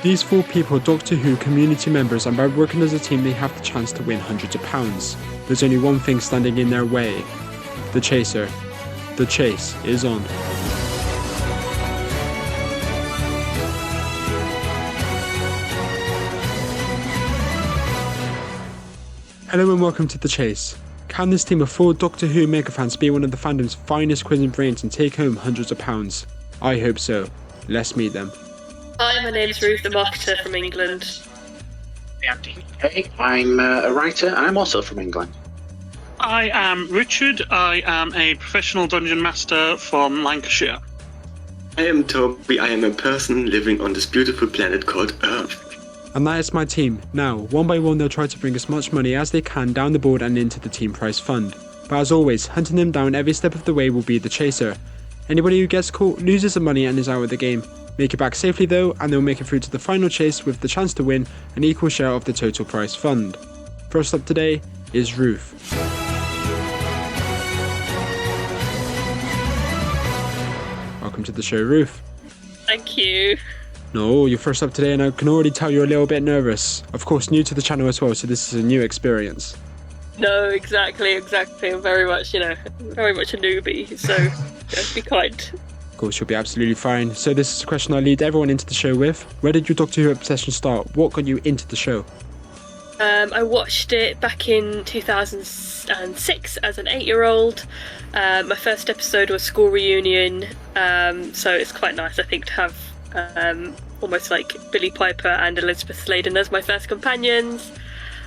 These 4 people are Doctor Who community members, and by working as a team they have the chance to win hundreds of pounds. There's only one thing standing in their way. The chaser. The chase is on. Hello and welcome to The Chase. Can this team of 4 Doctor Who mega fans be one of the fandom's finest quizzing brains and take home hundreds of pounds? I hope so. Let's meet them. Hi, my name's Ruth, the marketer from England. Hey, I'm a writer and I'm also from England. I am Richard. I am a professional dungeon master from Lancashire. I am Tobi. I am a person living on this beautiful planet called Earth. And that is my team. Now, one by one they'll try to bring as much money as they can down the board and into the team prize fund. But as always, hunting them down every step of the way will be the chaser. Anybody who gets caught loses the money and is out of the game. Make it back safely though, and they'll make it through to the final chase with the chance to win an equal share of the total prize fund. First up today is Ruth. Welcome to the show, Ruth. Thank you. No, you're first up today and I can already tell you're a little bit nervous. Of course, new to the channel as well, so this is a new experience. No, exactly. I'm very much a newbie, so be kind. Of course, you'll be absolutely fine. So this is a question I lead everyone into the show with. Where did your Doctor Who obsession start? What got you into the show? I watched it back in 2006 as an 8-year-old. My first episode was School Reunion, so it's quite nice, I think, to have almost like Billie Piper and Elizabeth Sladen as my first companions.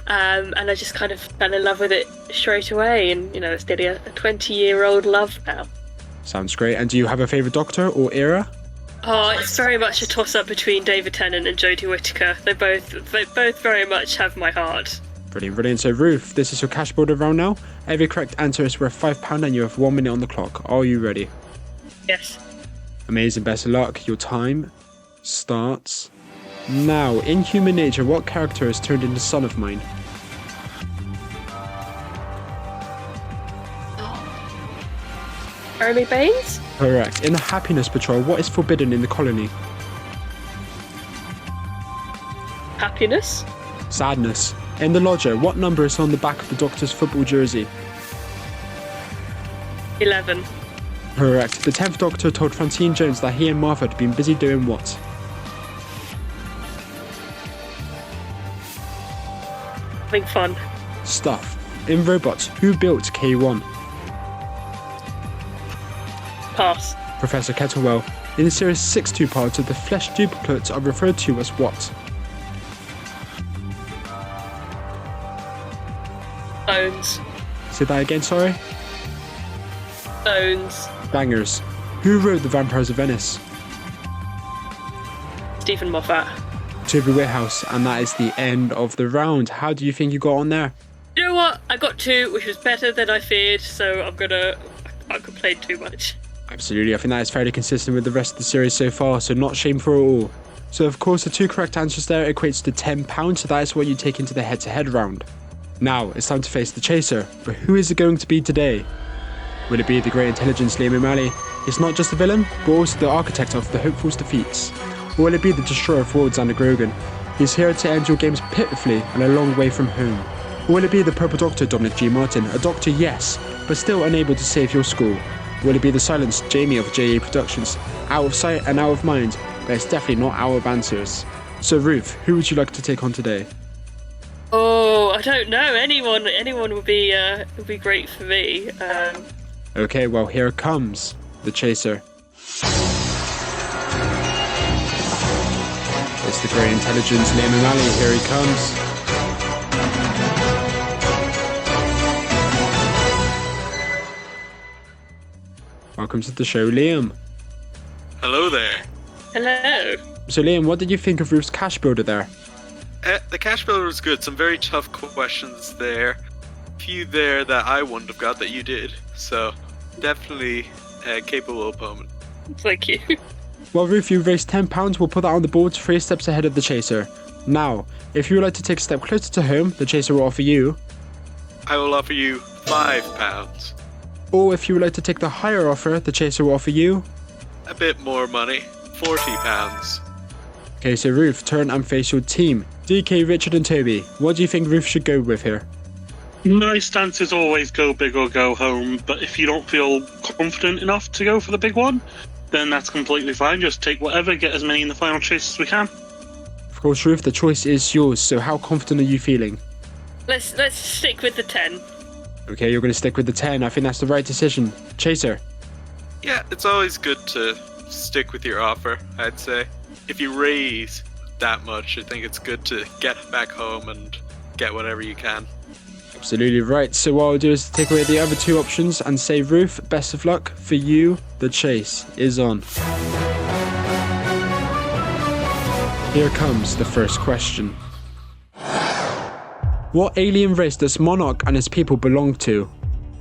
And I just kind of fell in love with it straight away, and it's nearly a 20-year-old love now. Sounds great. And do you have a favourite Doctor or era? Oh, it's very much a toss-up between David Tennant and Jodie Whittaker. They both very much have my heart. Brilliant. So Ruth, this is your cash builder round now. Every correct answer is worth £5 and you have 1 minute on the clock. Are you ready? Yes. Amazing, best of luck. Your time starts now. In Human Nature, what character is turned into son of mine? Jeremy Baines? Correct. In the Happiness Patrol, what is forbidden in the colony? Happiness? Sadness. In The Lodger, what number is on the back of the Doctor's football jersey? 11. Correct. The 10th Doctor told Francine Jones that he and Martha had been busy doing what? Having fun. Stuff. In Robots, who built K1? Pass. Professor Kettlewell. In the series 6 two-parts, the flesh duplicates are referred to as what? Bones. Say that again, sorry? Bones. Bangers. Who wrote The Vampires of Venice? Stephen Moffat. Tobi Whithouse, and that is the end of the round. How do you think you got on there? You know what? I got 2, which was better than I feared, so I complained too much. Absolutely, I think that is fairly consistent with the rest of the series so far, so not shameful at all. So of course the 2 correct answers there equates to £10, so that is what you take into the head-to-head round. Now, it's time to face the chaser, but who is it going to be today? Will it be the great intelligence Liam O Malley? He's not just a villain, but also the architect of the Hopeful's defeats. Or will it be the destroyer of worlds, Xander Grogan? He's here to end your games pitifully and a long way from home. Or will it be the Purple Doctor Dominic G. Martin, a doctor yes, but still unable to save your school? Will it be the silenced Jamie of JA Productions, out of sight and out of mind, but it's definitely not out of answers? So Ruth, who would you like to take on today? Oh, I don't know. Anyone would be great for me. Okay, well here it comes, the chaser. It's the great intelligence Liam O Malley, here he comes. Welcome to the show, Liam. Hello there. Hello. So Liam, what did you think of Ruth's cash builder there? The cash builder was good. Some very tough questions there. A few there that I wouldn't have got that you did. So, definitely a capable opponent. Thank you. Well, Ruth, you raised £10. We'll put that on the board 3 steps ahead of the chaser. Now, if you would like to take a step closer to home, the chaser will offer you... I will offer you £5. Or if you would like to take the higher offer, the chaser will offer you... A bit more money. £40. Okay, so Ruth, turn and face your team. DK, Richard and Tobi, what do you think Ruth should go with here? My stance is always go big or go home, but if you don't feel confident enough to go for the big one, then that's completely fine. Just take whatever, get as many in the final chase as we can. Of course, Ruth, the choice is yours, so how confident are you feeling? Let's stick with the 10. Okay, you're going to stick with the 10. I think that's the right decision. Chaser. Yeah, it's always good to stick with your offer, I'd say. If you raise that much, I think it's good to get back home and get whatever you can. Absolutely right. So what I'll do is take away the other two options and say, Ruth, best of luck. For you, the chase is on. Here comes the first question. What alien race does Monarch and his people belong to?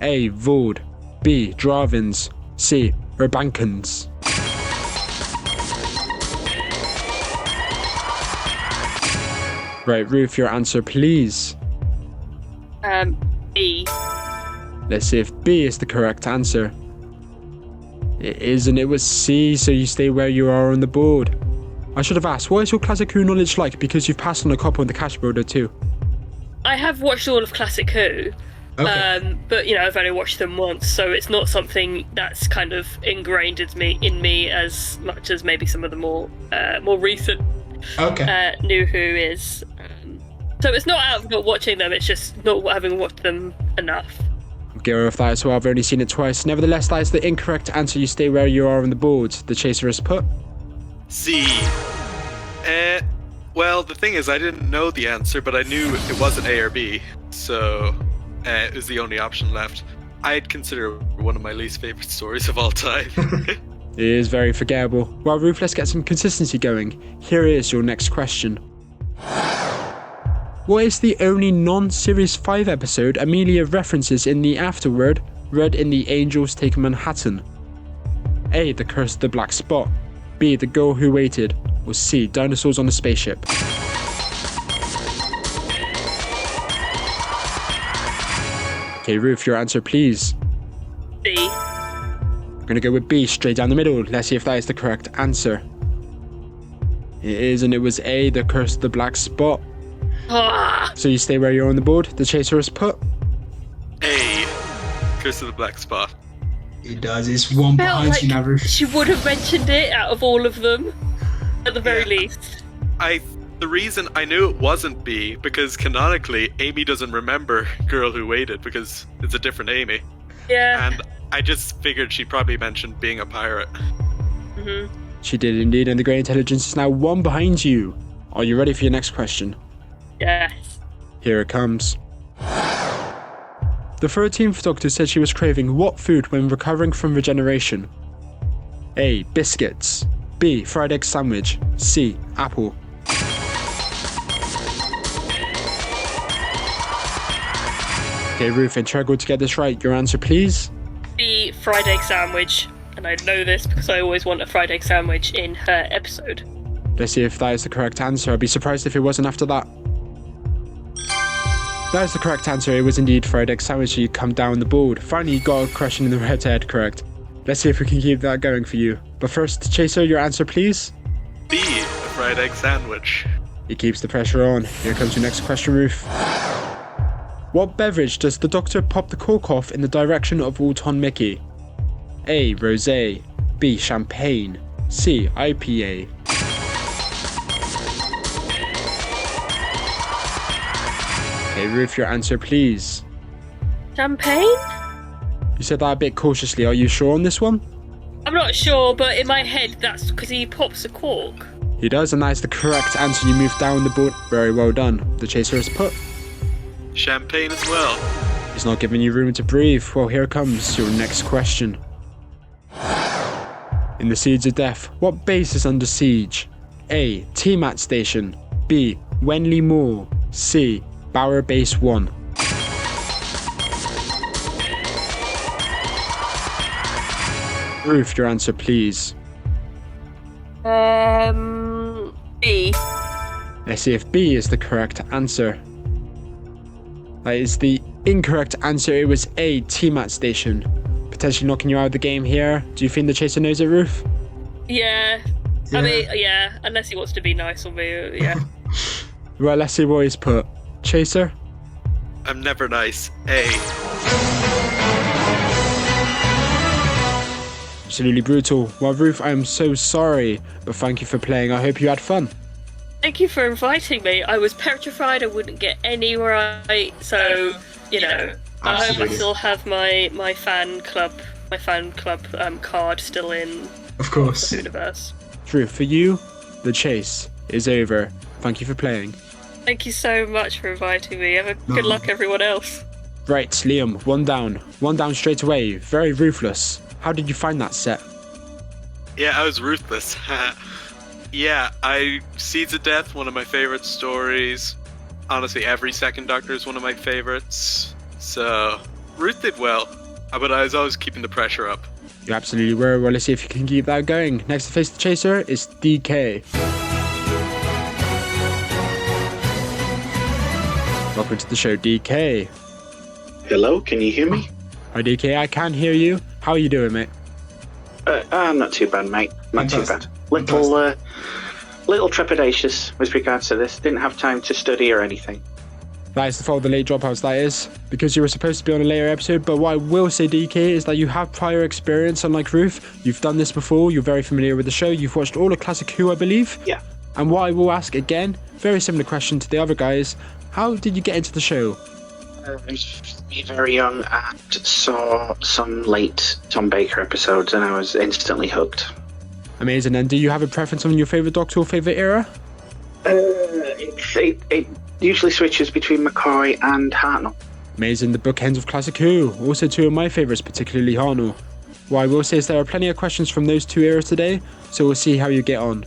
A. Vord. B. Dravins. C. Urbankans. Right, Ruth, your answer please. B. Let's see if B is the correct answer. It is, and it was C, so you stay where you are on the board. I should have asked, what is your Classic Who knowledge like? Because you've passed on a couple in the cash builder too. I have watched all of Classic Who, Okay. but I've only watched them once, so it's not something that's kind of ingrained in me as much as maybe some of the more recent New Who is. So it's not out of not watching them, it's just not having watched them enough. Go with that as well, I've only seen it twice. Nevertheless, that is the incorrect answer. You stay where you are on the board. The chaser is put. C. Well, the thing is, I didn't know the answer, but I knew it wasn't A or B, so it was the only option left. I'd consider it one of my least favorite stories of all time. It is very forgettable. Well, Ruth, let's get some consistency going. Here is your next question. What is the only non-Series 5 episode Amelia references in the afterword read in The Angels Take Manhattan? A. The Curse of the Black Spot. B. The Girl Who Waited. Or C. Dinosaurs on a Spaceship. Okay, Ruth, your answer please. B. I'm going to go with B, straight down the middle. Let's see if that is the correct answer. It is, and it was A. The Curse of the Black Spot. Ah. So you stay where you're on the board. The chaser is put. A. Curse of the Black Spot. It does. It's one Felt behind like you now, Ruth. she would have mentioned it out of all of them, at the very least. The reason I knew it wasn't B, because canonically, Amy doesn't remember Girl Who Waited, because it's a different Amy. Yeah. And I just figured she probably mentioned being a pirate. Mm-hmm. She did indeed, and the Grey Intelligence is now one behind you. Are you ready for your next question? Yes. Here it comes. The 13th Doctor said she was craving what food when recovering from regeneration? A. Biscuits. B. Fried egg sandwich. C. Apple. Okay, Ruth, integral to get this right. Your answer, please. B. Fried egg sandwich. And I know this because I always want a fried egg sandwich in her episode. Let's see if that is the correct answer. I'd be surprised if it wasn't after that. That is the correct answer. It was indeed fried egg sandwich. You come down the board. Finally, you got a question in the red head correct. Let's see if we can keep that going for you. But first, Chaser, your answer, please. B. A fried egg sandwich. He keeps the pressure on. Here comes your next question, Ruth. What beverage does the Doctor pop the cork off in the direction of Walton Mickey? A. Rosé. B. Champagne. C. IPA. Okay, Ruth, your answer, please. Champagne? You said that a bit cautiously. Are you sure on this one? I'm not sure, but in my head, that's because he pops a cork. He does, and that is the correct answer. You move down the board. Very well done. The chaser is put. Champagne as well. He's not giving you room to breathe. Well, here comes your next question. In the Seeds of Death, what base is under siege? A. T-Mat Station. B. Wenley Moor. C. Bower Base 1. Ruth, your answer, please. B. Let's see if B is the correct answer. That is the incorrect answer. It was A. T-Mat Station. Potentially knocking you out of the game here. Do you think the chaser knows it, Ruth? Yeah. I mean, yeah, unless he wants to be nice on me, yeah. Right, let's see what he's put. Chaser? I'm never nice. A. Absolutely brutal. Well, Ruth, I am so sorry, but thank you for playing. I hope you had fun. Thank you for inviting me. I was petrified I wouldn't get any right, so, you know, I hope I still have my fan club card still in Of course. the universe. Ruth, for you, the chase is over. Thank you for playing. Thank you so much for inviting me. Have a good luck, everyone else. Right, Liam, one down. One down straight away. Very ruthless. How did you find that set? Yeah, I was ruthless. Yeah, Seeds of Death, one of my favorite stories. Honestly, every Second Doctor is one of my favorites. So, Ruth did well, but I was always keeping the pressure up. You absolutely were. Well, let's see if you can keep that going. Next to face the chaser is DK. Welcome to the show, DK. Hello, can you hear me? Hi, DK, I can hear you. How are you doing, mate? I'm not too bad, mate. Not too bad. Little trepidatious with regards to this. Didn't have time to study or anything. That is the fault of the late dropouts, that is. Because you were supposed to be on a later episode, but what I will say, DK, is that you have prior experience, unlike Ruth. You've done this before, you're very familiar with the show, you've watched all of Classic Who, I believe. Yeah. And what I will ask again, very similar question to the other guys, how did you get into the show? I was very young and saw some late Tom Baker episodes, and I was instantly hooked. Amazing. And do you have a preference on your favourite Doctor or favourite era? It usually switches between McCoy and Hartnell. Amazing. The bookends of Classic Who. Also two of my favourites, particularly Hartnell. What I will say is there are plenty of questions from those two eras today, so we'll see how you get on.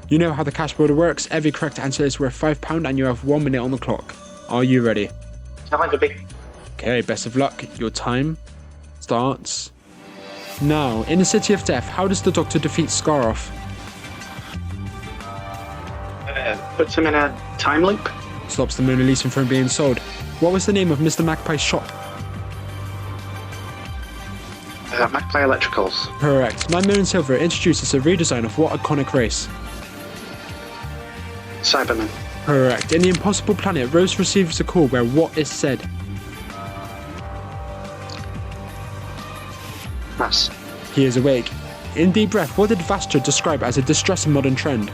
You know how the cash border works. Every correct answer is worth £5 and you have 1 minute on the clock. Are you ready? I'll have a big... Okay, best of luck. Your time starts now. In the City of Death, how does the Doctor defeat Scaroth? Puts him in a time loop. Stops the Mona Lisa from being sold. What was the name of Mr. Magpie's shop? Magpie Electricals. Correct. Nightmare and Silver introduces a redesign of what iconic race? Cybermen. Correct. In the Impossible Planet, Rose receives a call where what is said? Pass. He is awake. In Deep Breath, what did Vastra describe as a distressing modern trend?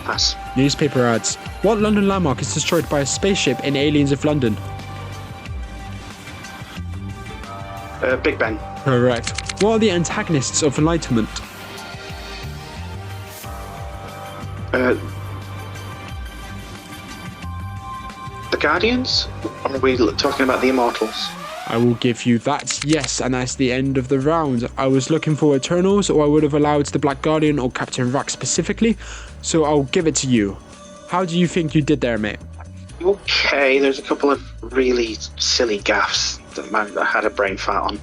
Pass. Newspaper ads. What London landmark is destroyed by a spaceship in Aliens of London? Big Ben. Correct. What are the antagonists of Enlightenment? The Guardians? Or are we talking about the Immortals? I will give you that, yes, and that's the end of the round. I was looking for Eternals, or I would have allowed the Black Guardian or Captain Rack specifically, so I'll give it to you. How do you think you did there, mate? Okay, there's a couple of really silly gaffes that I had a brain fart on.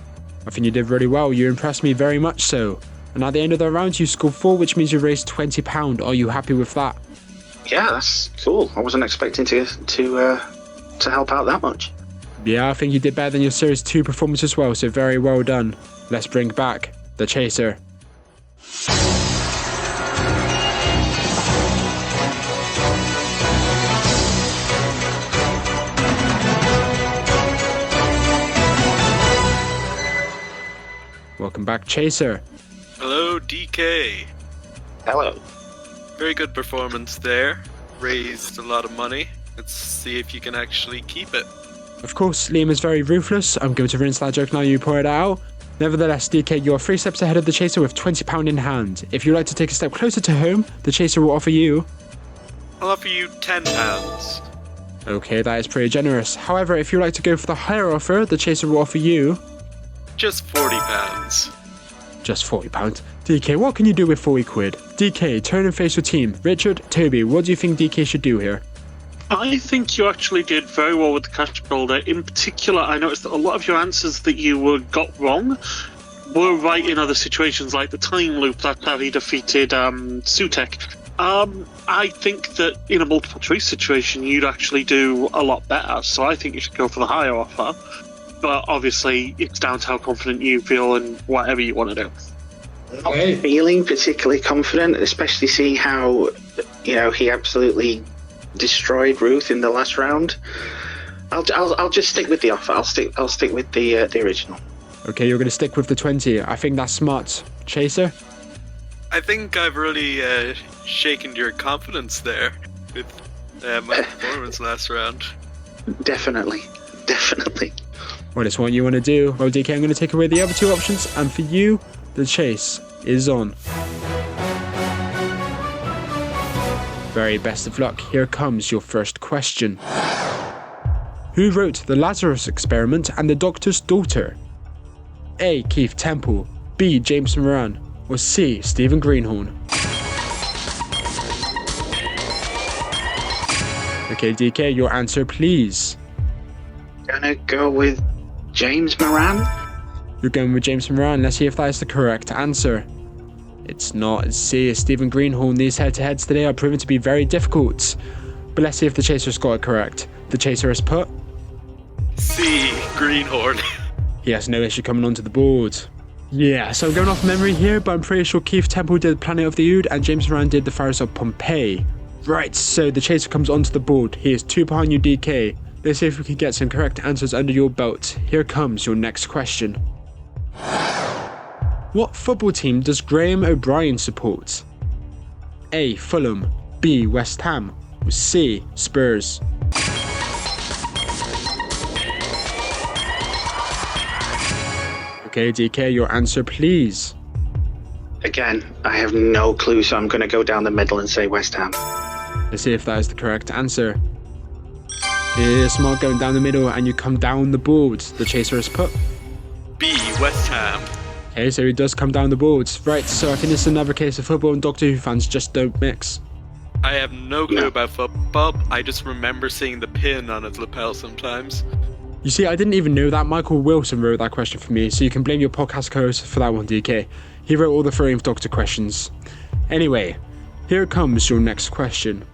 I think you did really well. You impressed me very much so. And at the end of the round, you scored 4, which means you raised £20. Are you happy with that? Yeah, that's cool. I wasn't expecting to help out that much. Yeah, I think you did better than your Series 2 performance as well, so very well done. Let's bring back the Chaser. Welcome back, Chaser. Hello, DK. Hello. Very good performance there. Raised a lot of money. Let's see if you can actually keep it. Of course, Liam is very ruthless. I'm going to rinse that joke now you pointed it out. Nevertheless, DK, you are 3 steps ahead of the Chaser with £20 in hand. If you'd like to take a step closer to home, the Chaser will offer you... I'll offer you £10. Okay, that is pretty generous. However, if you'd like to go for the higher offer, the Chaser will offer you... Just £40. Just £40. DK, what can you do with 40 quid? DK, turn and face your team. Richard, Tobi, what do you think DK should do here? I think you actually did very well with the cash builder. In particular, I noticed that a lot of your answers that you got wrong were right in other situations, like the time loop that he defeated Sutek. I think that in a multiple choice situation, you'd actually do a lot better. So I think you should go for the higher offer. but obviously it's down to how confident you feel and whatever you want to do. Not feeling particularly confident, especially seeing how, he absolutely destroyed Ruth in the last round. I'll just stick with the offer. I'll stick with the original. Okay, you're going to stick with the 20. I think that's smart. Chaser? I think I've really shaken your confidence there with my performance last round. Definitely. Well, it's what you want to do. Well, DK, I'm going to take away the other two options, and for you, the chase is on. Very best of luck. Here comes your first question. Who wrote The Lazarus Experiment and The Doctor's Daughter? A. Keith Temple, B. James Moran, or C. Stephen Greenhorn? Okay, DK, your answer please. Gonna go with James Moran. You're going with James Moran. Let's see if that is the correct answer. It's not. It's C. Stephen Greenhorn. These head-to-heads today are proven to be very difficult. But let's see if the Chaser's got it correct. The Chaser has put C. Greenhorn. He has no issue coming onto the board. Yeah, so I'm going off memory here, but I'm pretty sure Keith Temple did Planet of the Ood and James Moran did The Pharaohs of Pompeii. Right, so the Chaser comes onto the board. He is 2 behind you, DK. Let's see if we can get some correct answers under your belt. Here comes your next question. What football team does Graham O'Brien support? A. Fulham, B. West Ham, or C. Spurs? Okay, DK, your answer please. Again, I have no clue, so I'm going to go down the middle and say West Ham. Let's see if that is the correct answer. It is smart going down the middle and you come down the board. The Chaser has put B. West Ham. Okay, so he does come down the board. Right, so I think this is another case of football and Doctor Who fans just don't mix. I have no clue about football. I just remember seeing the pin on its lapel sometimes. You see, I didn't even know that Michael Wilson wrote that question for me, so you can blame your podcast co-host for that one, DK. He wrote all the 13th Doctor questions. Anyway, here comes your next question.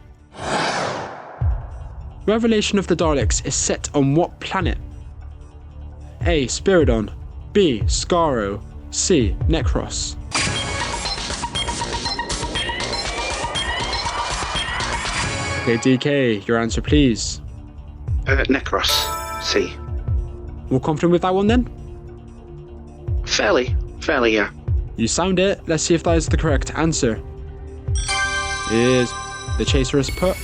Revelation of the Daleks is set on what planet? A. Spiridon, B. Skaro, C. Necros. Okay, DK, your answer please. Necros. C. More confident with that one then? Fairly, yeah. You sound it. Let's see if that is the correct answer. It is. The Chaser has put.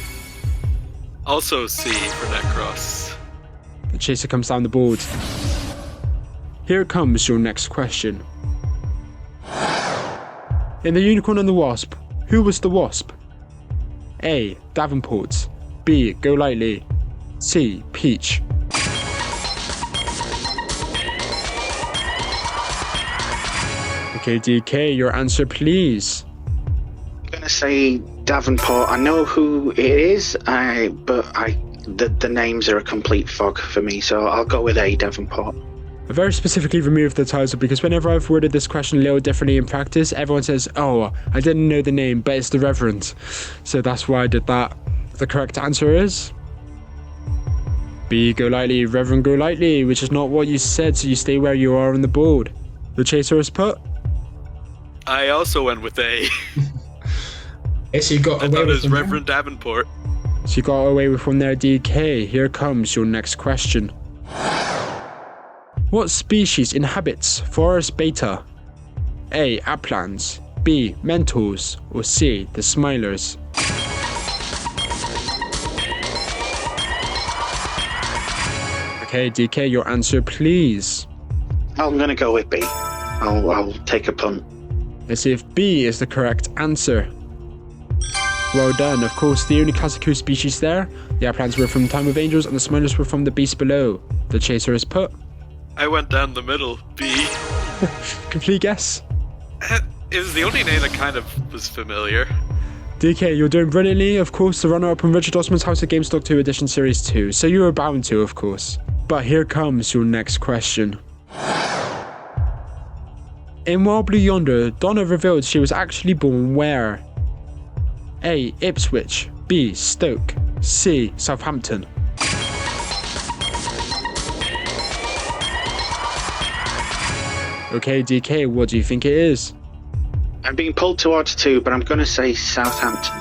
Also C for Necros. The Chaser comes down the board. Here comes your next question. In The Unicorn and the Wasp, who was the Wasp? A. Davenport, B. Golightly, C. Peach. Okay, DK, your answer please. I'm going to say Davenport. I know who it is, but the names are a complete fog for me, so I'll go with A. Davenport. I very specifically removed the title because whenever I've worded this question a little differently in practice, everyone says, oh, I didn't know the name, but it's the Reverend. So that's why I did that. The correct answer is B. Golightly, Reverend Golightly, which is not what you said, so you stay where you are on the board. The Chaser has put. I also went with A. Yes, you got I away thought it with was them. Reverend Davenport. So you got away with one there, DK. Here comes your next question. What species inhabits Forest Beta? A. Applans, B. Mentors, or C. The Smilers? Okay, DK, your answer please. I'm going to go with B. I'll take a punt. Let's see if B is the correct answer. Well done. Of course, the only classic Who species there. The Applans were from the Time of Angels and the Smilers were from the Beast Below. The Chaser has put. I went down the middle. B. Complete guess. It was the only name that kind of was familiar. DK, you're doing brilliantly. Of course, the runner-up on Richard Osman's House of Games Doctor Who Edition Series 2, so you were bound to, of course. But here comes your next question. In Wild Blue Yonder, Donna revealed she was actually born where? A. Ipswich, B. Stoke, C. Southampton. Okay, DK, what do you think it is? I'm being pulled towards 2, but I'm going to say Southampton.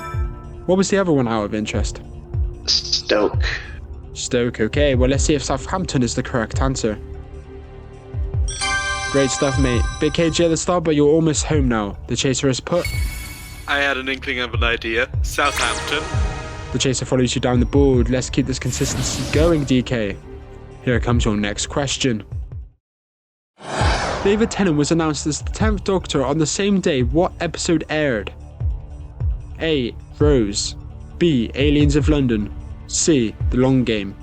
What was the other one out of interest? Stoke. Stoke, okay. Well, let's see if Southampton is the correct answer. Great stuff, mate. Bit cagey at the start, but you're almost home now. The chaser is put. I had an inkling of an idea. Southampton. The chaser follows you down the board. Let's keep this consistency going, DK. Here comes your next question. David Tennant was announced as the 10th Doctor on the same day what episode aired? A. Rose. B. Aliens of London. C. The Long Game.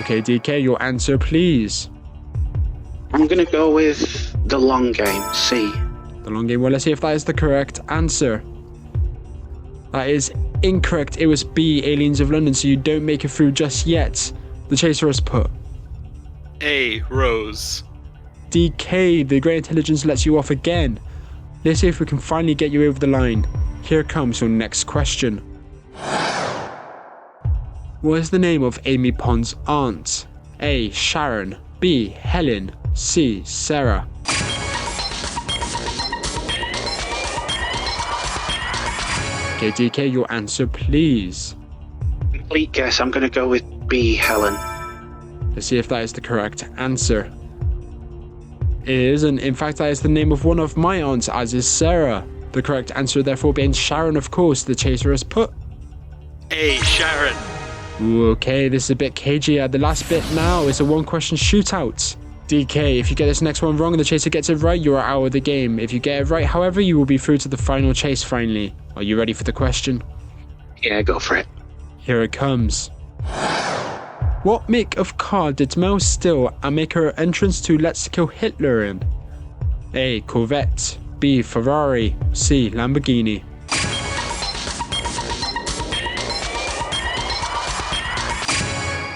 Okay, DK, your answer, please. I'm going to go with The Long Game, C. The Long Game. Well, let's see if that is the correct answer. That is incorrect. It was B. Aliens of London, so you don't make it through just yet. The chaser has put. A. Rose. DK, the Grey Intelligence lets you off again. Let's see if we can finally get you over the line. Here comes your next question. What is the name of Amy Pond's aunt? A. Sharon. B. Helen. C. Sarah. Okay, DK, your answer, please. Complete guess, I'm going to go with B. Helen. Let's see if that is the correct answer. It is, and in fact that is the name of one of my aunts, as is Sarah. The correct answer therefore being Sharon, of course. The chaser has put. A. Sharon. Ooh, okay, this is a bit cagey. The last bit now is a one-question shootout. DK, if you get this next one wrong and the chaser gets it right, you are out of the game. If you get it right, however, you will be through to the final chase finally. Are you ready for the question? Yeah, go for it. Here it comes. What make of car did Mel steal and make her entrance to Let's Kill Hitler in? A. Corvette. B. Ferrari. C. Lamborghini.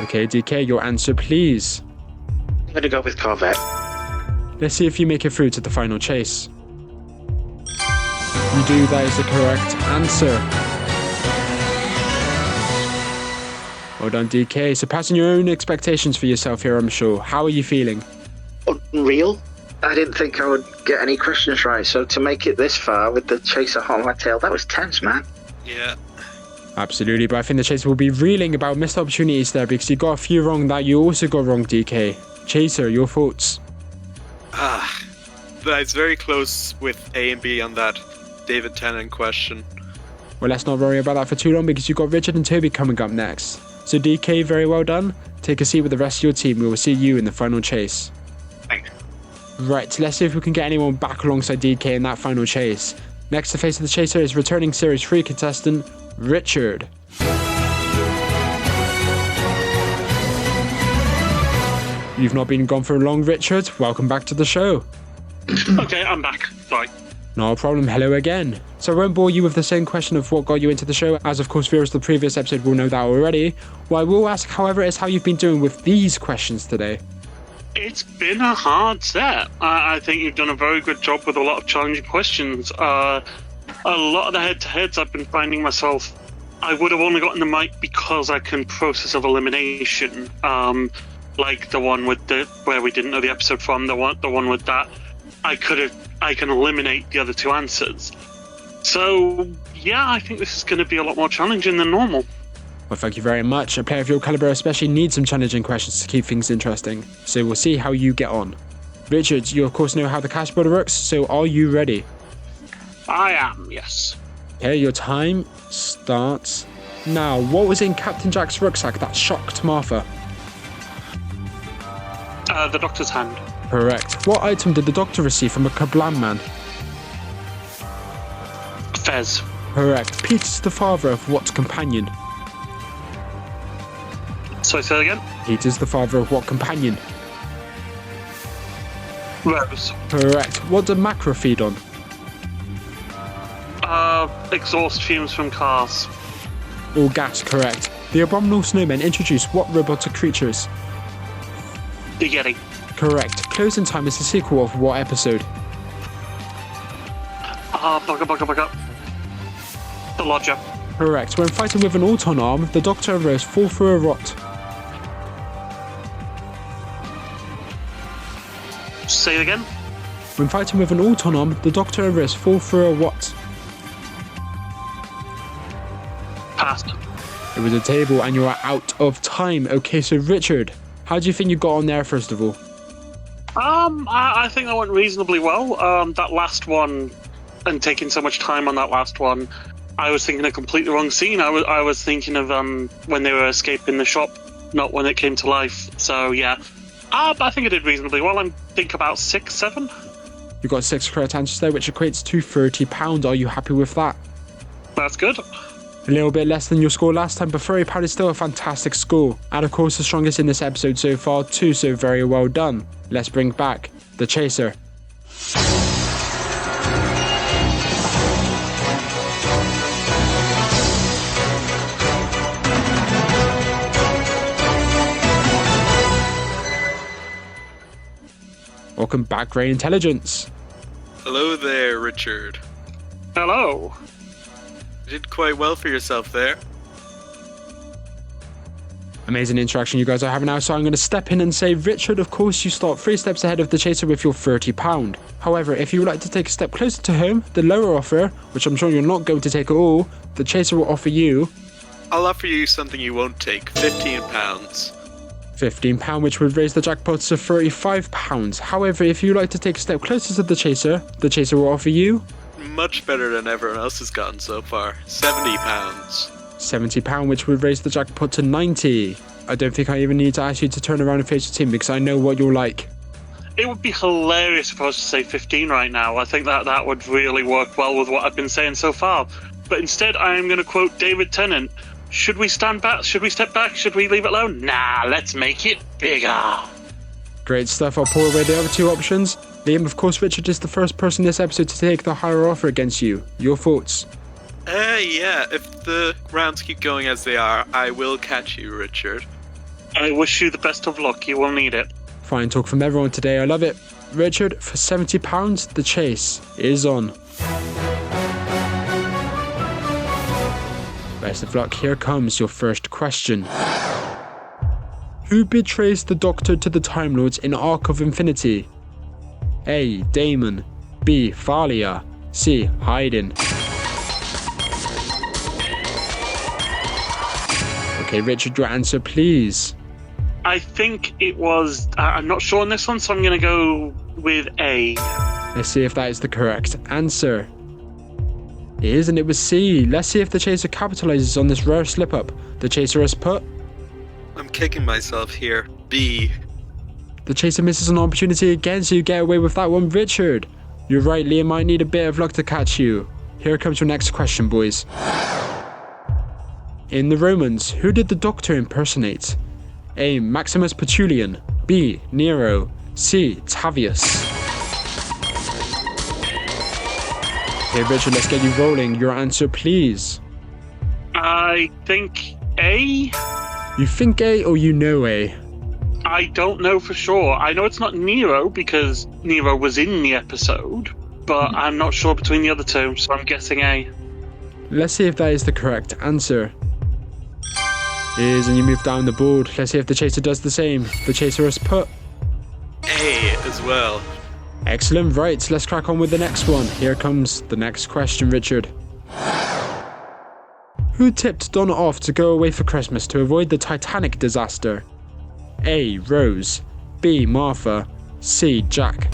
Okay, DK, your answer, please. I'm going to go with Corvette. Let's see if you make it through to the final chase. You do, that is the correct answer. Well done, DK. Surpassing your own expectations for yourself here, I'm sure. How are you feeling? Unreal. I didn't think I would get any questions right, so to make it this far with the chaser hot on my tail, that was tense, man. Yeah. Absolutely, but I think the chaser will be reeling about missed opportunities there because you got a few wrong that you also got wrong, DK. Chaser, your thoughts? That's very close with A and B on that David Tennant question. Well, let's not worry about that for too long because you've got Richard and Toby coming up next. So DK, very well done. Take a seat with the rest of your team. We will see you in the final chase. Thanks. Right, let's see if we can get anyone back alongside DK in that final chase. Next to face of the chaser is returning Series 3 contestant, Richard. You've not been gone for long, Richard. Welcome back to the show. Okay, I'm back. Sorry. No problem, hello again. So I won't bore you with the same question of what got you into the show, as of course viewers of the previous episode will know that already. What I will ask, however, is how you've been doing with these questions today. It's been a hard set. I think you've done a very good job with a lot of challenging questions. A lot of the head-to-heads I've been finding myself, I would have only gotten the mic because I can process of elimination. Like the one with where we didn't know the episode from, the one with that. I can eliminate the other two answers. So yeah, I think this is going to be a lot more challenging than normal. Well, thank you very much. A player of your caliber especially needs some challenging questions to keep things interesting. So we'll see how you get on. Richard, you of course know how the cash border works, so are you ready? I am, yes. Okay, your time starts now. What was in Captain Jack's rucksack that shocked Martha? The Doctor's hand. Correct. What item did the Doctor receive from a Kablam man? Fez. Correct. Peter's the father of what companion? Sorry, say that again? Peter's the father of what companion? Rose. Correct. What did Macra feed on? Exhaust fumes from cars. All gas, correct. The Abominable Snowmen introduced what robotic creatures? The Yeti. Correct. Closing Time is the sequel of what episode? Bugger. The Lodger. Correct. When fighting with an Auton arm, the Doctor arose fall through a rot. Say it again. When fighting with an Autonom, the Doctor and Riss fall through a what? Pass. It was a table and you are out of time. Okay, so Richard, how do you think you got on there first of all? I think that went reasonably well. That last one, and taking so much time on that last one, I was thinking a completely wrong scene. I was thinking of when they were escaping the shop, not when it came to life. So yeah, I think I did reasonably well. I think about 6, 7. You got 6 correct answers there, which equates to £30. Are you happy with that? That's good. A little bit less than your score last time, but £30 is still a fantastic score. And of course the strongest in this episode so far too, so very well done. Let's bring back the Chaser. Welcome back, Grey Intelligence. Hello there, Richard. Hello. You did quite well for yourself there. Amazing interaction you guys are having now, so I'm going to step in and say, Richard, of course you start 3 steps ahead of the Chaser with your £30. However, if you would like to take a step closer to home, the lower offer, which I'm sure you're not going to take at all, the Chaser will offer you... I'll offer you something you won't take, £15. £15, which would raise the jackpot to £35. However, if you would like to take a step closer to the Chaser will offer you... Much better than everyone else has gotten so far, £70. £70, which would raise the jackpot to 90. I don't think I even need to ask you to turn around and face your team because I know what you're like. It would be hilarious if I was to say 15 right now. I think that would really work well with what I've been saying so far. But instead, I am going to quote David Tennant. Should we stand back? Should we step back? Should we leave it alone? Nah, let's make it bigger. Great stuff. I'll pull away the other 2 options. Liam, of course, Richard is the first person this episode to take the higher offer against you. Your thoughts? Yeah, if the rounds keep going as they are, I will catch you, Richard. I wish you the best of luck. You will need it. Fine talk from everyone today. I love it. Richard, for £70, the chase is on. Best of luck. Here comes your first question. Who betrays the Doctor to the Time Lords in Arc of Infinity? A. Damon. B. Thalia. C. Hayden. Okay, Richard, your answer, please. I think it was... I'm not sure on this one, so I'm going to go with A. Let's see if that is the correct answer. It is, and it was C. Let's see if the Chaser capitalizes on this rare slip-up. The Chaser has put... I'm kicking myself here. B. The Chaser misses an opportunity again, so you get away with that one, Richard. You're right, Liam might need a bit of luck to catch you. Here comes your next question, boys. In the Romans, who did the Doctor impersonate? A. Maximus Petulian. B. Nero. C. Tavius. Okay, Richard, let's get you rolling. Your answer, please. I think A? You think A or you know A? I don't know for sure. I know it's not Nero because Nero was in the episode, but I'm not sure between the other 2, so I'm guessing A. Let's see if that is the correct answer. It is, and you move down the board. Let's see if the Chaser does the same. The Chaser has put... A as well. Excellent, right, let's crack on with the next one. Here comes the next question, Richard. Who tipped Donna off to go away for Christmas to avoid the Titanic disaster? A. Rose. B. Martha. C. Jack.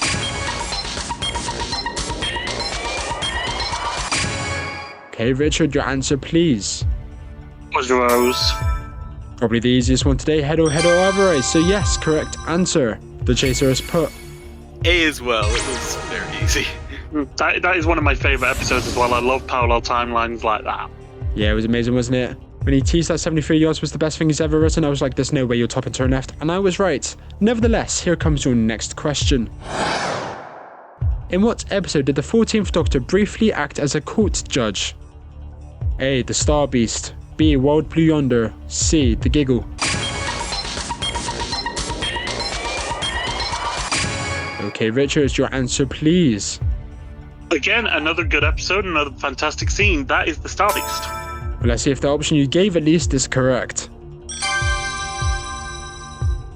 Okay, Richard, your answer, please. Was Rose. Probably the easiest one today, head or otherwise. So yes, correct answer. The Chaser has put... A as well, it was very easy. That is one of my favourite episodes as well. I love parallel timelines like that. Yeah, it was amazing, wasn't it? When he teased that 73 yards was the best thing he's ever written, I was like, there's no way you'll top and turn left. And I was right. Nevertheless, here comes your next question. In what episode did the 14th Doctor briefly act as a court judge? A. The Star Beast. B. Wild Blue Yonder. C. The Giggle. Okay, Richard, your answer, please. Again, another good episode, another fantastic scene. That is the Star Beast. Well, let's see if the option you gave at least is correct.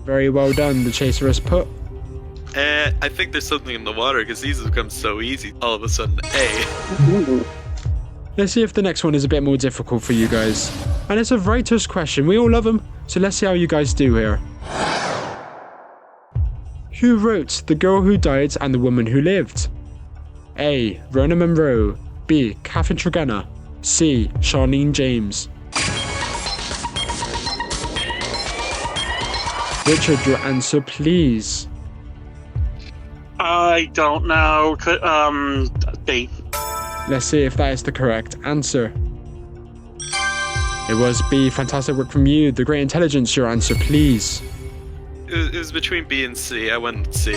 Very well done. The Chaser has put... I think there's something in the water because these have become so easy. All of a sudden, A. Let's see if the next one is a bit more difficult for you guys. And it's a writer's question. We all love them. So let's see how you guys do here. Who wrote The Girl Who Died and the Woman Who Lived? A. Rona Munro. B. Catherine Tregenna. C. Charlene James. Richard, your answer please. I don't know. B. Let's see if that is the correct answer. It was B. Fantastic work from you. The Great Intelligence, your answer please. It was between B and C. I went with C.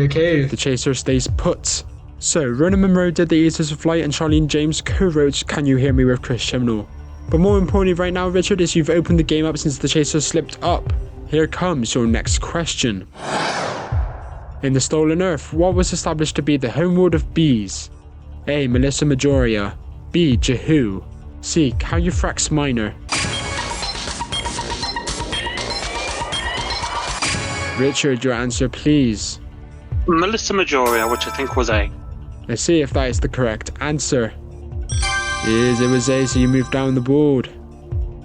Okay. The Chaser stays put. So, Rona Munro did The Eaters of Light and Charlene James co-wrote Can You Hear Me with Chris Chibnall. But more importantly right now, Richard, is you've opened the game up since the Chaser slipped up. Here comes your next question. In The Stolen Earth, what was established to be the homeworld of bees? A. Melissa Majoria. B. Jehu. C. Calufrax Minor. Richard, your answer please. Melissa Majoria, which I think was A. Let's see if that is the correct answer. It was A, so you moved down the board.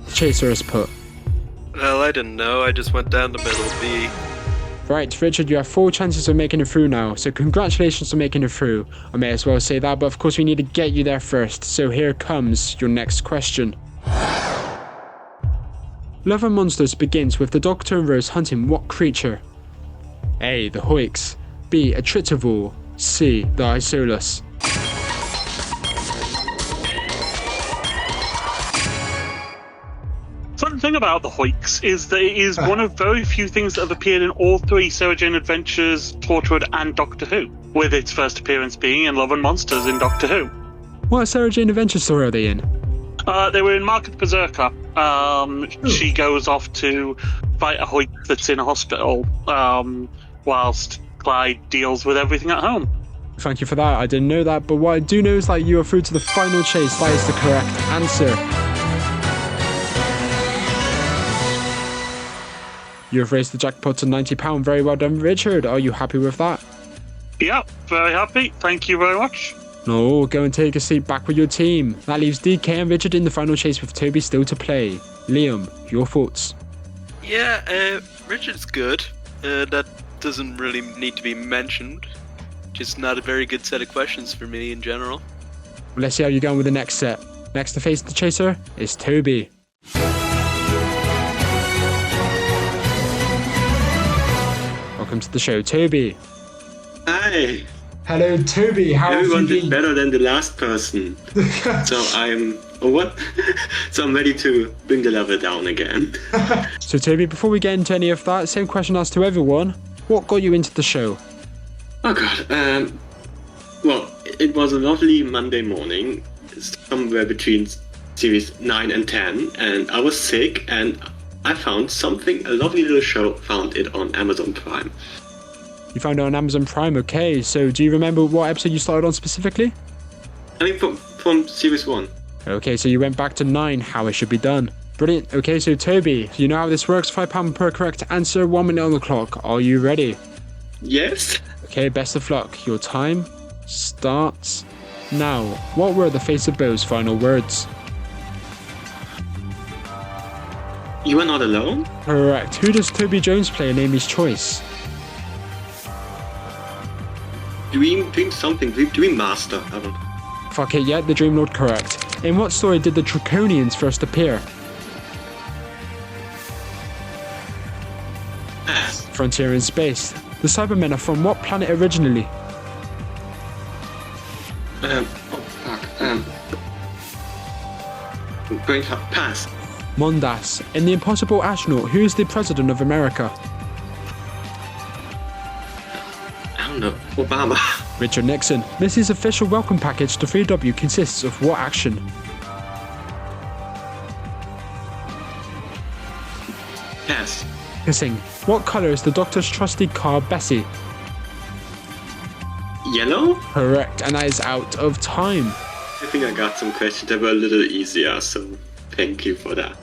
The Chaser is put. Well, I didn't know. I just went down the middle, B. Right, Richard, you have 4 chances of making it through now, so congratulations on making it through. I may as well say that, but of course we need to get you there first, so here comes your next question. Love and Monsters begins with the Doctor and Rose hunting what creature? A. The Hoiks. B. A Tritivore. C. The Isolus. Fun thing about the Hoiks is that it is one of very few things that have appeared in all 3 Sarah Jane Adventures, Torchwood and Doctor Who, with its first appearance being in Love and Monsters in Doctor Who. What Sarah Jane Adventure story are they in? They were in Market Berserker. She goes off to fight a Hoik that's in a hospital, whilst Clyde deals with everything at home. Thank you for that, I didn't know that, but what I do know is that you are through to the final chase. That is the correct answer. You have raised the jackpot to £90. Very well done, Richard. Are you happy with that? Yeah, very happy. Thank you very much. No, go and take a seat back with your team. That leaves DK and Richard in the final chase with Tobi still to play. Liam, your thoughts? Yeah, Richard's good. That doesn't really need to be mentioned. Just not a very good set of questions for me in general. Well, let's see how you're going with the next set. Next to face the Chaser is Tobi. Welcome to the show, Tobi. Hi. Hello, Tobi. How have Everyone you did been? better than the last person. So I'm... Oh, what? So I'm ready to bring the level down again. So Tobi, before we get into any of that, same question asked to everyone. What got you into the show? Oh god. Well, it was a lovely Monday morning, somewhere between series 9 and 10, and I was sick, and I found something, a lovely little show, found it on Amazon Prime. You found it on Amazon Prime, okay. So do you remember what episode you started on specifically? I mean, from series 1. Okay, so you went back to 9, how it should be done. Brilliant. Okay, so Tobi, you know how this works. £5 per correct answer, 1 minute on the clock. Are you ready? Yes? Okay, best of luck. Your time starts now. What were the Face of Bo's final words? You are not alone? Correct. Who does Toby Jones play in Amy's Choice? Dream something. Dream Master. I don't know. Fuck it, yeah, the Dream Lord, correct. In what story did the Draconians first appear? Pass. Frontier in Space. The Cybermen are from what planet originally? Oh fuck. I'm going to pass. Mondas. In The Impossible Astronaut, who is the President of America? I don't know. Obama. Richard Nixon. Missy's official welcome package to 3W consists of what action? Pass. Kissing. What colour is the Doctor's trusty car Bessie? Yellow? Correct, and that is out of time. I think I got some questions that were a little easier, so thank you for that.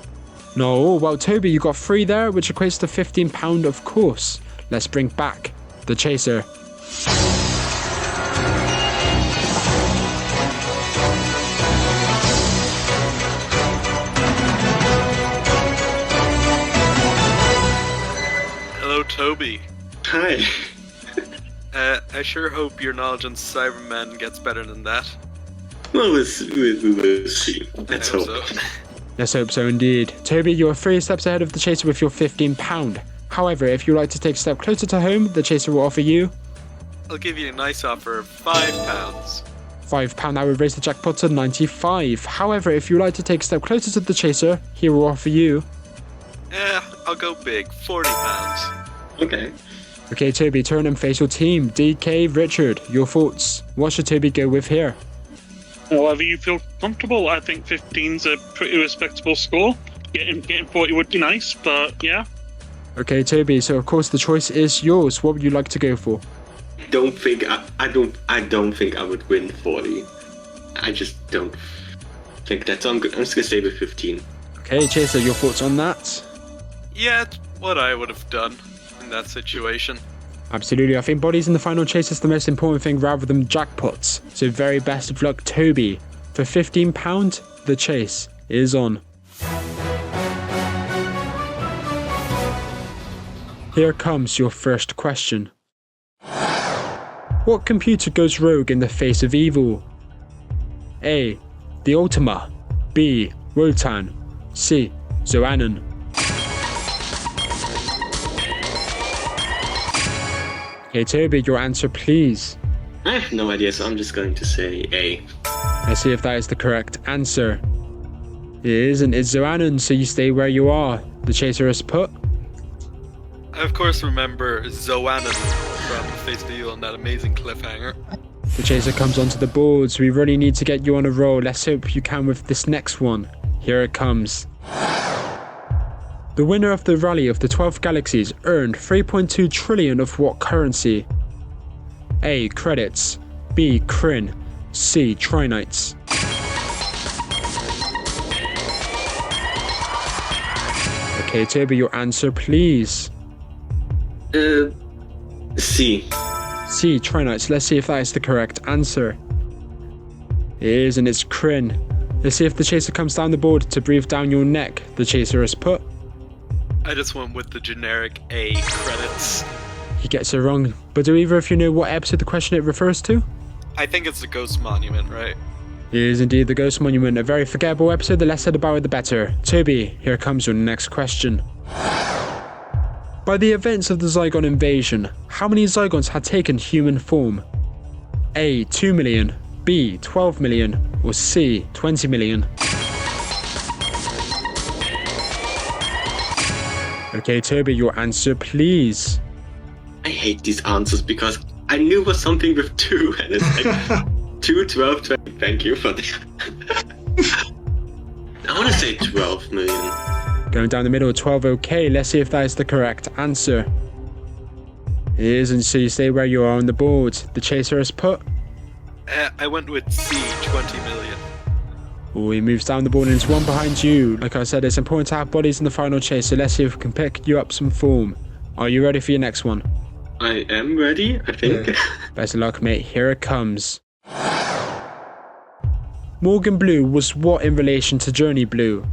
No, well Toby, you got 3 there, which equates to £15 of course. let's bring back the chaser. Hello, Tobi. Hi. I sure hope your knowledge on Cybermen gets better than that. Well, we'll see. Let's I hope. so. Let's hope so indeed. Tobi, you're 3 steps ahead of the chaser with your £15. However, if you'd like to take a step closer to home, the chaser will offer you I'll give you a nice offer of £5. £5. That would raise the jackpot to 95. However, if you'd like to take a step closer to the chaser, he will offer you I'll go big, £40. Okay. Okay, Tobi, turn and face your team. DK, Richard, your thoughts. What should Tobi go with here? However you feel comfortable. I think 15's a pretty respectable score. Getting 40 would be nice, but yeah. Okay, Tobi, so of course the choice is yours. What would you like to go for? I don't think I would win 40. I just don't think that's. I'm just gonna stay with 15. Okay, Chaser, your thoughts on that? Yeah, it's what I would have done in that situation. Absolutely, I think bodies in the final chase is the most important thing rather than jackpots. So very best of luck, Tobi. For £15, the chase is on. Here comes your first question. What computer goes rogue in the face of evil? A. The Ultima. B. Wotan. C. Zoannon. Okay, Tobi, your answer please. I have no idea, so I'm just going to say A. Let's see if that is the correct answer. It isn't, it's Zoannon, so you stay where you are. The chaser is put. I of course remember Zoannon from The Face of Evil and that amazing cliffhanger. The chaser comes onto the board, so we really need to get you on a roll. Let's hope you can with this next one. Here it comes. The winner of the Rally of the 12 Galaxies earned 3.2 trillion of what currency? A. Credits. B. Kryn. C. Trinites. Okay, Tobi, your answer please. C. C. Trinites. Let's see if that is the correct answer. It is, and it's Kryn. Let's see if the chaser comes down the board to breathe down your neck. The chaser is put. I just went with the generic A credits. He gets it wrong, but do either of you know what episode the question it refers to? I think it's the Ghost Monument, right? It is indeed the Ghost Monument, a very forgettable episode. The less said about it, the better. Tobi, here comes your next question. By the events of the Zygon invasion, how many Zygons had taken human form? A. 2 million, B. 12 million, or C. 20 million? Okay, Tobi, your answer please. I hate these answers because I knew it was something with 2, and it's like 2, 12, 20. Thank you for that. I want to say 12 million. Going down the middle, 12. Okay, let's see if that is the correct answer. It isn't, so you stay where you are on the board. The chaser is put. I went with C, 20 million. Oh, he moves down the board and it's one behind you. Like I said, it's important to have bodies in the final chase, so let's see if we can pick you up some form. Are you ready for your next one? I am ready, I think. Best of luck, mate. Here it comes. Morgan Blue was what in relation to Journey Blue?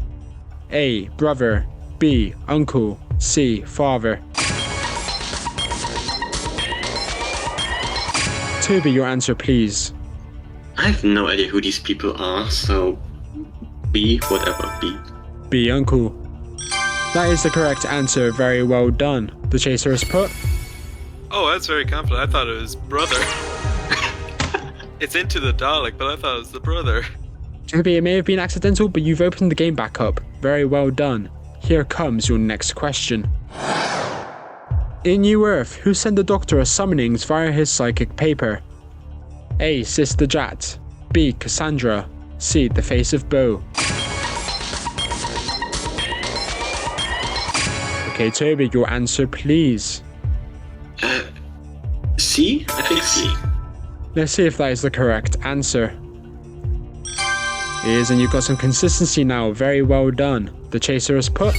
A. Brother. B. Uncle. C. Father. Tobi, your answer please. I have no idea who these people are, so B, whatever, B. B. Uncle. That is the correct answer. Very well done. The chaser is put. Oh, that's very confident. I thought it was brother. It's Into the Dalek, but I thought it was the brother. Tobi, it may have been accidental, but you've opened the game back up. Very well done. Here comes your next question. In New Earth, who sent the Doctor a summonings via his psychic paper? A. Sister Jat. B. Cassandra. C. The Face of Bo. Okay, Tobi, your answer please. C? I think C. Let's see if that is the correct answer. It is, and you've got some consistency now. Very well done. The chaser is put.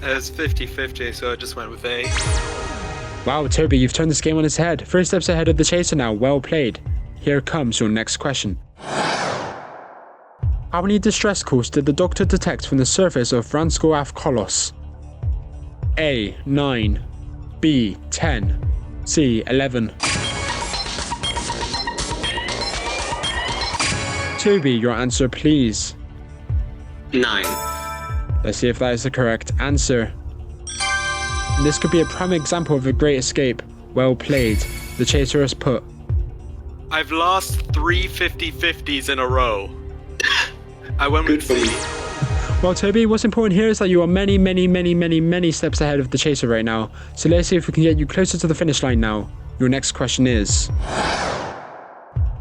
It's 50-50, so I just went with A. Wow, Tobi, you've turned this game on its head. 3 steps ahead of the chaser now. Well played. Here comes your next question. How many distress calls did the Doctor detect from the surface of Ranskoaf Kolos? A. 9. B. 10. C. 11. Tobi, your answer please. 9. Let's see if that is the correct answer. This could be a prime example of a great escape. Well played. The chaser has put. I've lost 3 50-50s in a row. I went with C. Well, Tobi, what's important here is that you are many steps ahead of the chaser right now. So let's see if we can get you closer to the finish line now. Your next question is...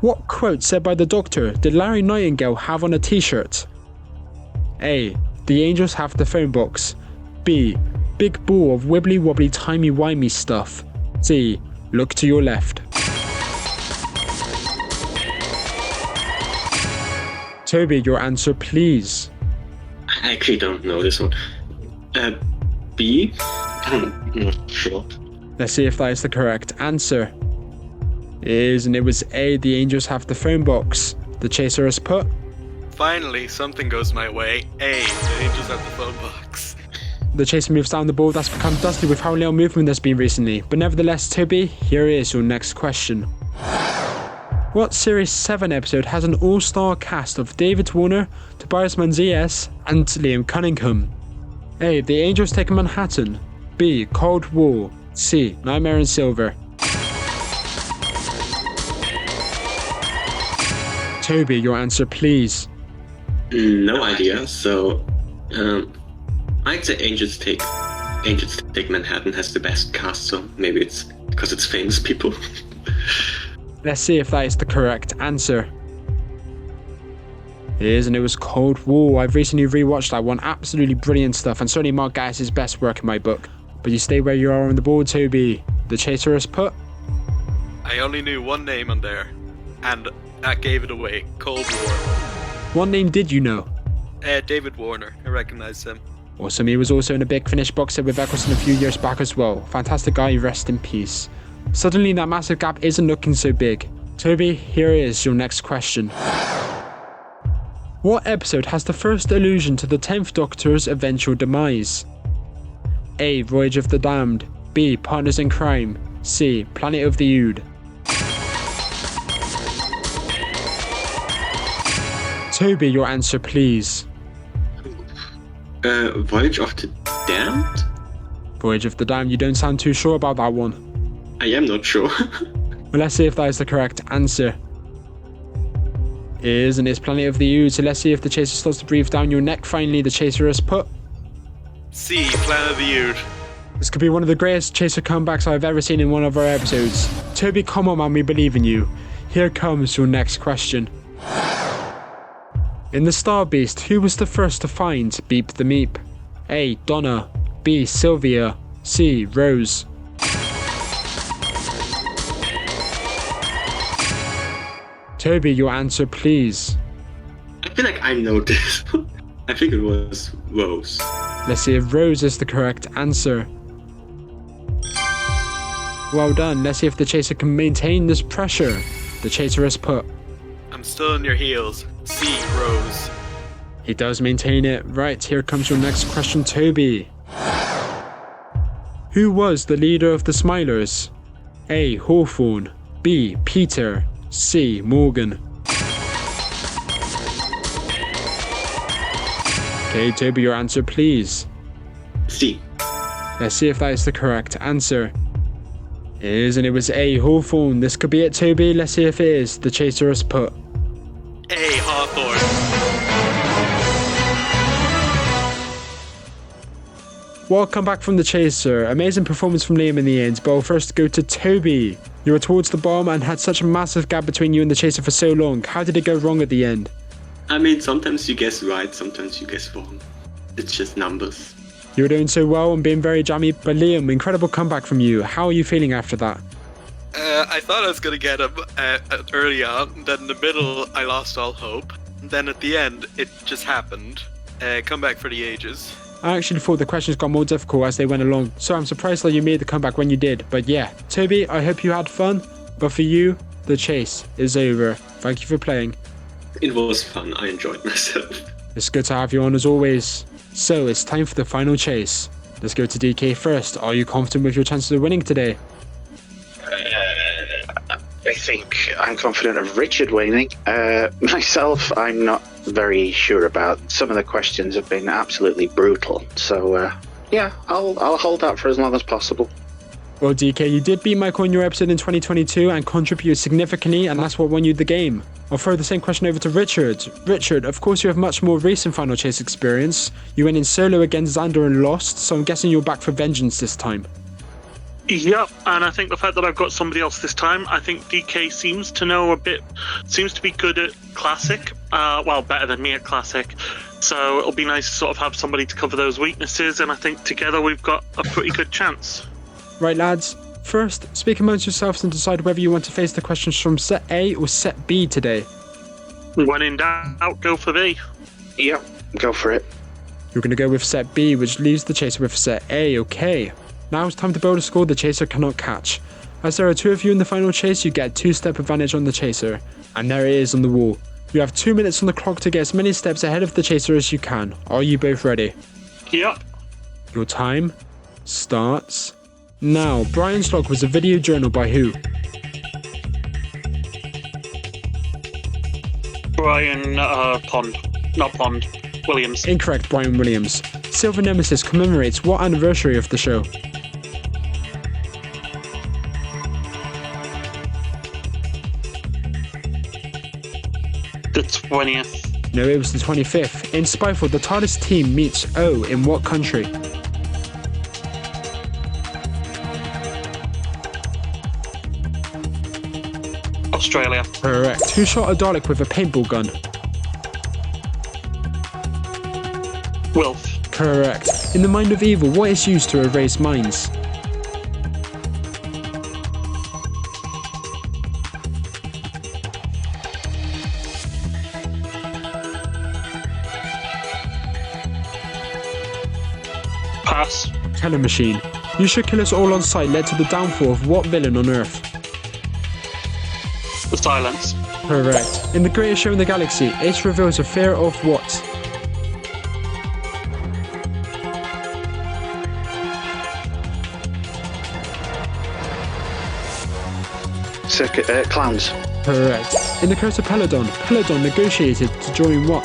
What quote said by the Doctor did Larry Nightingale have on a t-shirt? A. The angels have the phone box. B. Big ball of wibbly wobbly timey wimey stuff. C. Look to your left. Tobi, your answer please. I actually don't know this one. B? I'm not sure. Let's see if that is the correct answer. It is, and it was A. The angels have the phone box. The chaser has put. Finally, something goes my way. A. The angels have the phone box. The chaser moves down the board. That's become dusty with how little movement there's been recently. But nevertheless, Tobi, here is your next question. What Series 7 episode has an all-star cast of David Warner, Tobias Menzies, and Liam Cunningham? A. The Angels Take Manhattan. B. Cold War. C. Nightmare in Silver. Tobi, your answer please. No idea, so I'd say Angels Take Manhattan has the best cast, so maybe it's because it's famous people. Let's see if that is the correct answer. It is, and it was Cold War. I've recently rewatched that one. Absolutely brilliant stuff, and certainly Mark Gatiss' best work in my book. But you stay where you are on the board, Tobi. The chaser has put. I only knew one name on there, and that gave it away. Cold War. What name did you know? David Warner. I recognized him. Awesome, he was also in a Big Finish box set with Eccleston a few years back as well. Fantastic guy, rest in peace. Suddenly that massive gap isn't looking so big. Tobi, here is your next question. What episode has the first allusion to the 10th Doctor's eventual demise? A. Voyage of the Damned. B. Partners in Crime. C. Planet of the Ood. Tobi, your answer please. Voyage of the Damned? Voyage of the Damned, you don't sound too sure about that one. I am not sure. Well, let's see if that is the correct answer. It is, and it's Planet of the Ood, so let's see if the chaser starts to breathe down your neck. Finally, the chaser has put. C. Planet of the Ood. This could be one of the greatest chaser comebacks I've ever seen in one of our episodes. Tobi, come on man, we believe in you. Here comes your next question. In the Star Beast, who was the first to find Beep the Meep? A. Donna. B. Sylvia. C. Rose. Tobi, your answer please. I feel like I know this. I think it was Rose. Let's see if Rose is the correct answer. Well done. Let's see if the chaser can maintain this pressure. The chaser has put. I'm still on your heels. C. Rose. He does maintain it. Right, here comes your next question, Tobi. Who was the leader of the Smilers? A. Hawthorne. B. Peter. C. Morgan. Okay, Tobi, your answer please. C. Let's see if that is the correct answer. It is, and it was A. Hawthorne. This could be it, Tobi. Let's see if it is. The chaser has put. A. Hawthorne. Welcome back from the chaser. Amazing performance from Liam in the end, but we'll first go to Tobi. You were towards the bottom and had such a massive gap between you and the chaser for so long. How did it go wrong at the end? I mean, sometimes you guess right, sometimes you guess wrong. It's just numbers. You were doing so well and being very jammy, but Liam, incredible comeback from you. How are you feeling after that? I thought I was going to get him early on, then in the middle I lost all hope. And then at the end, it just happened. Comeback for the ages. I actually thought the questions got more difficult as they went along, so I'm surprised that you made the comeback when you did. But yeah, Tobi, I hope you had fun, but for you, the chase is over. Thank you for playing. It was fun. I enjoyed myself. It's good to have you on as always. So it's time for the final chase. Let's go to DK first. Are you confident with your chances of winning today? I think I'm confident of Richard winning. Myself, I'm not very sure about. Some of the questions have been absolutely brutal. So, yeah, I'll hold out for as long as possible. Well, DK, you did beat Michael in your episode in 2022 and contributed significantly, and that's what won you the game. I'll throw the same question over to Richard. Richard, of course you have much more recent Final Chase experience. You went in solo against Xander and lost, so I'm guessing you're back for vengeance this time. Yep, and I think the fact that I've got somebody else this time, I think DK seems to be good at Classic. Well, better than me at Classic. So it'll be nice to sort of have somebody to cover those weaknesses, and I think together we've got a pretty good chance. Right, lads. First, speak amongst yourselves and decide whether you want to face the questions from set A or set B today. When in doubt, go for B. Yep, go for it. You're going to go with set B, which leaves the chaser with set A, okay. Now it's time to build a score the chaser cannot catch. As there are two of you in the final chase, you get 2-step advantage on the chaser. And there it is on the wall. You have 2 minutes on the clock to get as many steps ahead of the chaser as you can. Are you both ready? Yep. Your time starts now. Brian's log was a video journal by who? Brian Williams. Incorrect, Brian Williams. Silver Nemesis commemorates what anniversary of the show? The 20th. No, it was the 25th. In Spyfall, the TARDIS team meets O in what country? Australia. Correct. Who shot a Dalek with a paintball gun? Wilf. Correct. In the Mind of Evil, what is used to erase minds? Pass. Telemachine. You should kill us all on sight led to the downfall of what villain on Earth? The Silence. Correct. In the greatest show in the galaxy, Ace reveals a fear of what? Clowns. Correct. In the Curse of Peladon, Peladon negotiated to join what?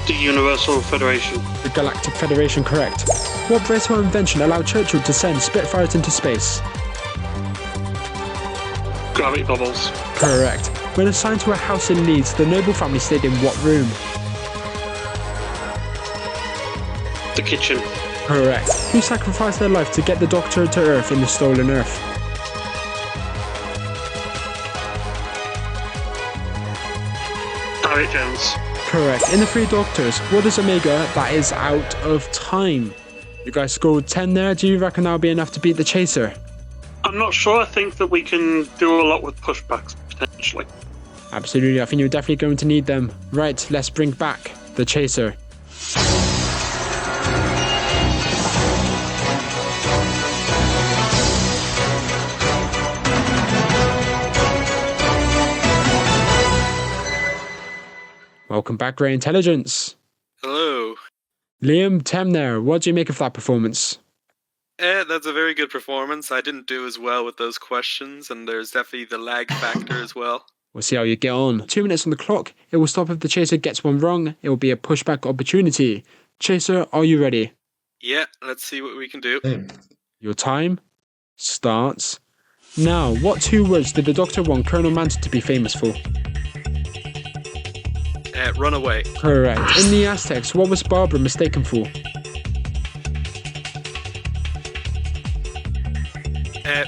The Universal Federation. The Galactic Federation, correct. What versatile invention allowed Churchill to send Spitfires into space? Gravity bubbles. Correct. When assigned to a house in Leeds, the noble family stayed in what room? The kitchen. Correct. Who sacrificed their life to get the Doctor to Earth in the Stolen Earth? Harriet Jones. Correct. In the Three Doctors, what is Omega that is out of time? You guys scored 10 there. Do you reckon that'll be enough to beat the Chaser? I'm not sure. I think that we can do a lot with pushbacks, potentially. Absolutely. I think you're definitely going to need them. Right, let's bring back the Chaser. Welcome back, Grey Intelligence. Hello. Liam, Tem there, what do you make of that performance? That's a very good performance. I didn't do as well with those questions, and there's definitely the lag factor as well. We'll see how you get on. 2 minutes on the clock. It will stop if the Chaser gets one wrong. It will be a pushback opportunity. Chaser, are you ready? Yeah, let's see what we can do. Your time starts now. What 2 words did the Doctor want Colonel Manton to be famous for? Runaway. Correct. In the Aztecs, what was Barbara mistaken for?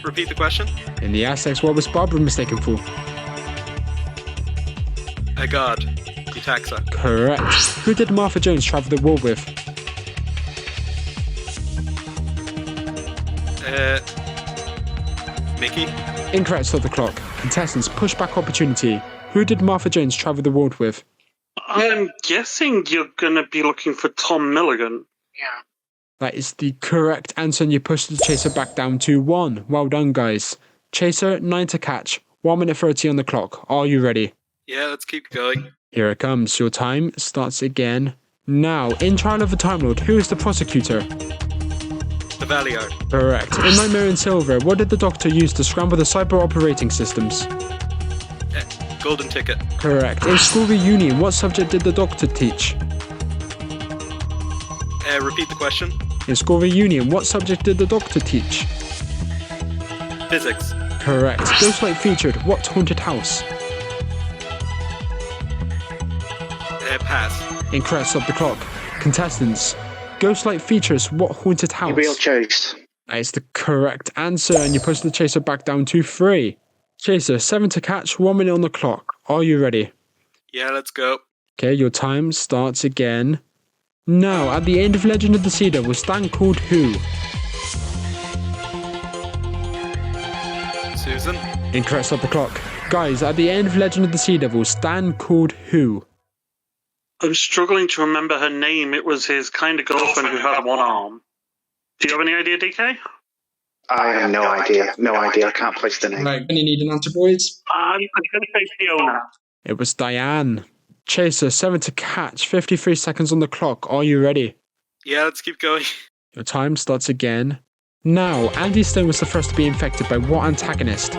Repeat the question. In the Aztecs, what was Barbara mistaken for? A god. Utaxa. Correct. Who did Martha Jones travel the world with? Mickey. Incorrect, stop the clock. Contestants, pushback opportunity. Who did Martha Jones travel the world with? I'm guessing you're going to be looking for Tom Milligan. Yeah. That is the correct answer, and you push the chaser back down to 1. Well done, guys. Chaser, 9 to catch. 1 minute 30 on the clock. Are you ready? Yeah, let's keep going. Here it comes. Your time starts again. Now, in Trial of the Time Lord, who is the prosecutor? The Valiard. Correct. In Nightmare in Silver, what did the Doctor use to scramble the cyber operating systems? Golden Ticket. Correct. In School Reunion, what subject did the Doctor teach? Repeat the question. In School Reunion, what subject did the Doctor teach? Physics. Correct. Ghostlight featured what haunted house? Pass. Incorrect. Stop the clock. Contestants. Ghostlight features what haunted house? Real choice. That is the correct answer, and you push the chaser back down to 3. Chaser, 7 to catch, 1 minute on the clock. Are you ready? Yeah, let's go. Okay, your time starts again. Now, at the end of Legend of the Sea Devil, Stan called who? Susan. Incorrect. Stop the clock. Guys, at the end of Legend of the Sea Devil, Stan called who? I'm struggling to remember her name. It was his kind of girlfriend who had one arm. Do you have any idea, DK? I have no idea. No idea. I can't place the name. Right, when you need an answer, boys. I'm going to say Fiona. It was Diane. Chaser, 7 to catch, 53 seconds on the clock. Are you ready? Yeah, let's keep going. Your time starts again. Now, Andy Stone was the first to be infected by what antagonist?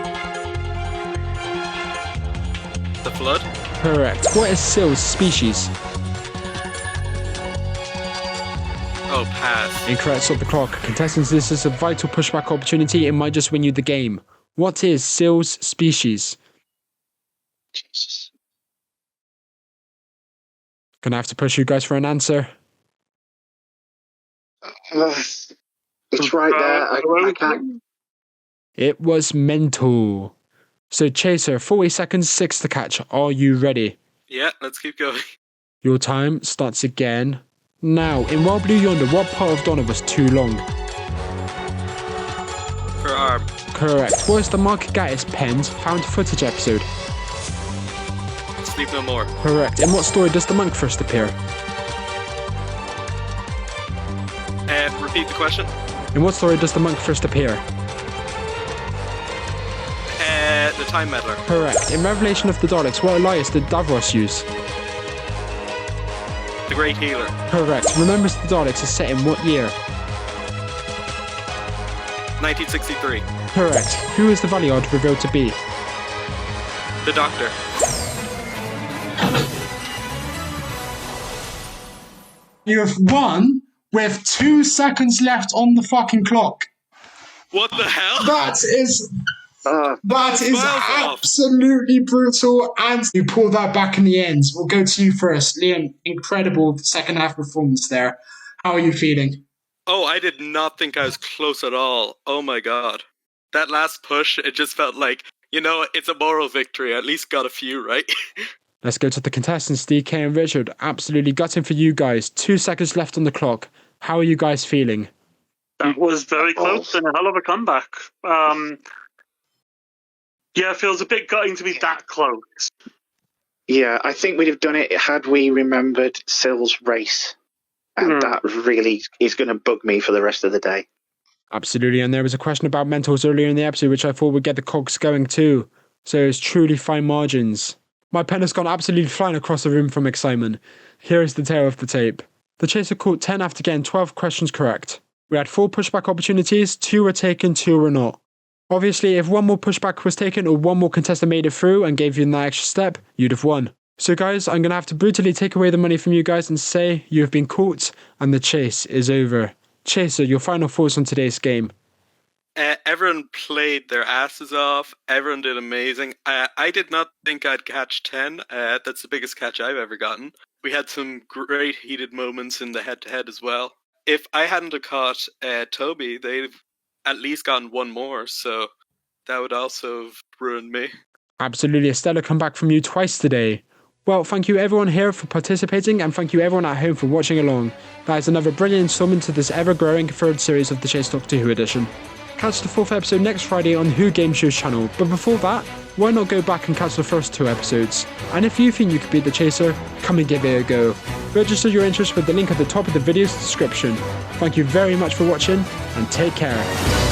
The Flood. Correct. What is Syl's species? Oh, pass. Incorrect. Stop the clock. Contestants, this is a vital pushback opportunity. It might just win you the game. What is Syl's species? Jesus. Gonna have to push you guys for an answer. It's right there. I can't. It was mental. So, Chaser, 40 seconds, 6 to catch. Are you ready? Yeah, let's keep going. Your time starts again. Now, in Wild Blue Yonder, what part of Donna was too long? Her arm. Correct. What is the Mark Gatiss penned found footage episode? Sleep No More. Correct. In what story does the monk first appear? Repeat the question. In what story does the monk first appear? The Time Meddler. Correct. In Revelation of the Daleks, what Elias did Davros use? The Great Healer. Correct. Remembers the Daleks is set in what year? 1963. Correct. Who is the Valiard revealed to be? The Doctor. You have won with 2 seconds left on the fucking clock. What the hell? That is Wow. absolutely brutal, and you pull that back in the end. We'll go to you first, Liam. Incredible second half performance there. How are you feeling? Oh, I did not think I was close at all. Oh my god. That last push, it just felt like, it's a moral victory. I at least got a few, right? Let's go to the contestants, DK and Richard. Absolutely gutting for you guys. 2 seconds left on the clock. How are you guys feeling? That was very close and a hell of a comeback. Yeah, it feels a bit gutting to be that close. Yeah, I think we'd have done it had we remembered Syl's race. And that really is going to bug me for the rest of the day. Absolutely, and there was a question about mentals earlier in the episode which I thought would get the cogs going too. So it's truly fine margins. My pen has gone absolutely flying across the room from excitement. Here is the tail of the tape. The chaser caught 10 after getting 12 questions correct. We had 4 pushback opportunities, 2 were taken, 2 were not. Obviously, if 1 more pushback was taken or 1 more contestant made it through and gave you that extra step, you'd have won. So guys, I'm going to have to brutally take away the money from you guys and say you have been caught and the chase is over. Chaser, your final thoughts on today's game. Everyone played their asses off. Everyone did amazing. I did not think I'd catch 10. That's the biggest catch I've ever gotten. We had some great heated moments in the head-to-head as well. If I hadn't have caught Tobi, they'd have at least gotten 1 more, so that would also have ruined me. Absolutely a stellar comeback from you twice today. Well, thank you everyone here for participating, and thank you everyone at home for watching along. That is another brilliant installment to this ever-growing 3rd series of the Chase Doctor Who edition. Catch the 4th episode next Friday on Who Game Show's channel, but before that, why not go back and catch the first 2 episodes? And if you think you could be the Chaser, come and give it a go. Register your interest with the link at the top of the video's description. Thank you very much for watching, and take care.